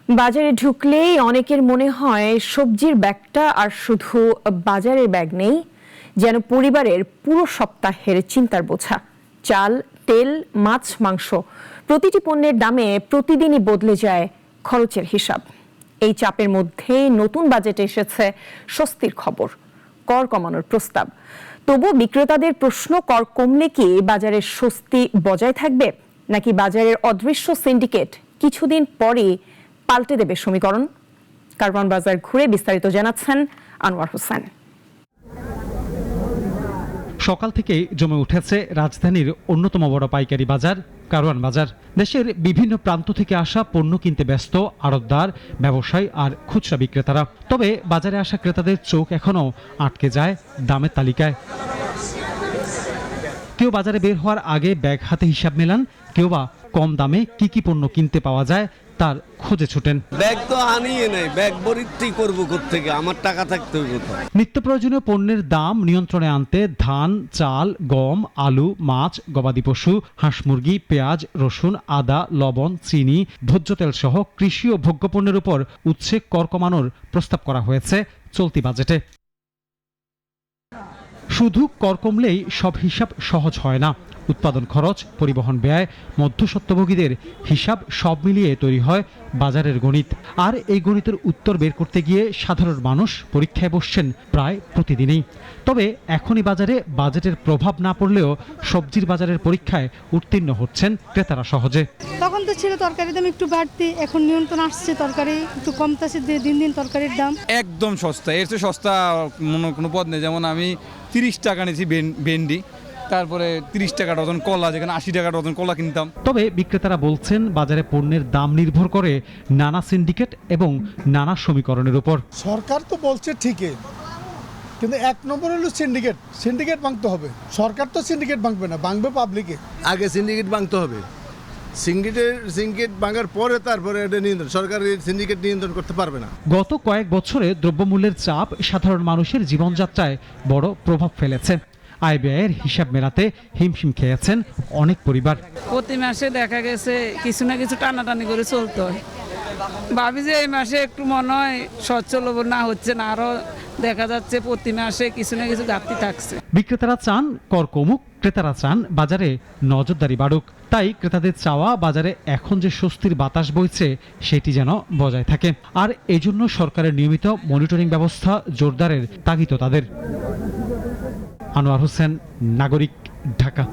বাজারে ঢুকলেই অনেকের মনে হয় সবজির ব্যাগটা আর শুধু বাজারের ব্যাগ নেই, যেন পরিবারের পুরো সপ্তাহের চিন্তার বোঝা। চাল, তেল, মাছ, মাংস প্রতিটি পণ্যের দামে প্রতিদিনই বদলে যায় খরচের হিসাব। এই চাপের মধ্যে নতুন বাজেটে এসেছে স্বস্তির খবর, কর কমানোর প্রস্তাব। তবু বিক্রেতাদের প্রশ্ন, কর কমলে কি বাজারের স্বস্তি বজায় থাকবে, নাকি বাজারের অদৃশ্য সিন্ডিকেট কিছুদিন পরই পাল্টে দেবে সমীকরণ? কারওয়ান বাজার ঘুরে বিস্তারিত জানাচ্ছেন আনোয়ার হোসেন। সকাল থেকেই জমে উঠেছে রাজধানীর অন্যতম বড় পাইকারি বাজার কারওয়ান বাজার। দেশের বিভিন্ন প্রান্ত থেকে আসা পণ্য কিনতে ব্যস্ত আড়তদার, ব্যবসায়ী আর খুচরা বিক্রেতারা। তবে বাজারে আসা ক্রেতাদের চোখ এখনো আটকে যায় দামের তালিকায়। কেউ বাজারে বের হওয়ার আগে ব্যাগ হাতে হিসাব মেলান, কেউ বা কম দামে কি পণ্য কিনতে পাওয়া যায় তার খোঁজে ছুটেন। ব্যাগ তো আনিয়ে নেই, ব্যাগ ভর্তি করবো কোত্থেকে? আমার টাকা থাকতে হবে কোথায়? নিত্য প্রয়োজনীয় পণ্যের দাম নিয়ন্ত্রণে আনতে ধান, চাল, গম, আলু, মাছ, গবাদি পশু, হাঁস মুরগি, পেঁয়াজ, রসুন, আদা, লবণ, চিনি, ভোজ্য তেল সহ কৃষি ও ভোগ্যপণ্যের উপর উৎসে কর কমানোর প্রস্তাব করা হয়েছে চলতি বাজেটে। শুধু কর কমলেই সব হিসাব সহজ হয় না। উৎপাদন খরচ, পরিবহন ব্যয়, মধ্যস্বত্বভোগীদের হিসাব সব মিলিয়ে তৈরি হয় বাজারের গণিত। আর এই গণিতের উত্তর বের করতে গিয়ে সাধারণ মানুষ পরীক্ষায় বসছেন প্রায় প্রতিদিনই। তবে এখনই বাজারে বাজেটের প্রভাব না পড়লেও সবজির বাজারের পরীক্ষায় উত্তীর্ণ হচ্ছেন ক্রেতারা সহজে। তখন তো ছিল তরকারির দাম একটু বাড়তি, এখন নিয়ন্ত্রণ আসছে, তরকারি একটু কমতেছে দিন দিন তরকারির দাম। একদম সস্তা, এর চেয়ে সস্তা কোনো পদ নেই। যেমন আমি 30 টাকা নিয়েছি ভেন্ডি, তারপরে 30 টাকা ডজন কলা, যেখানে 80 টাকা ডজন কলা কিনতাম। তবে বিক্রেতারা বলছেন বাজারে পণ্যের দাম নির্ভর করে নানা সিন্ডিকেট এবং নানা সমীকরণের উপর। সরকার তো বলছে ঠিকই, কিন্তু এক নম্বর হলো সিন্ডিকেট ভাঙতে হবে। সরকার তো সিন্ডিকেট ভাঙবে না, ভাঙবে পাবলিকে। আগে সিন্ডিকেট ভাঙতে হবে, সিন্ডিকেট ভাঙার পরে তারপরে এটা নিয়ন্ত্রণ, সরকার সিন্ডিকেট নিয়ন্ত্রণ করতে পারবে না। গত কয়েক বছরে দ্রব্যমূল্যের চাপ সাধারণ মানুষের জীবনযাত্রায় বড় প্রভাব ফেলেছে। আয় ব্যয়ের হিসাব মেলাতে হিমশিম খেয়েছেন অনেক পরিবার। প্রতি মাসে দেখা গেছে কিছু না কিছু টানাটানি করে চলতে হয়। ভাবি যে এই মাসে একটু মনে হয় সচ্ছল না হচ্ছে না, আরো দেখা যাচ্ছে প্রতি মাসে কিছু না কিছু ঘাটতি থাকছে। বিক্রেতারা চান কর কমুক, ক্রেতারা চান বাজারে নজরদারি বাড়ুক। তাই ক্রেতাদের চাওয়া বাজারে এখন যে স্বস্তির বাতাস বইছে সেটি যেন বজায় থাকে। আর এই জন্য সরকারের নিয়মিত মনিটরিং ব্যবস্থা জোরদারের তাগিদ তাদের। আনোয়ার হোসেন, নাগরিক, ঢাকা।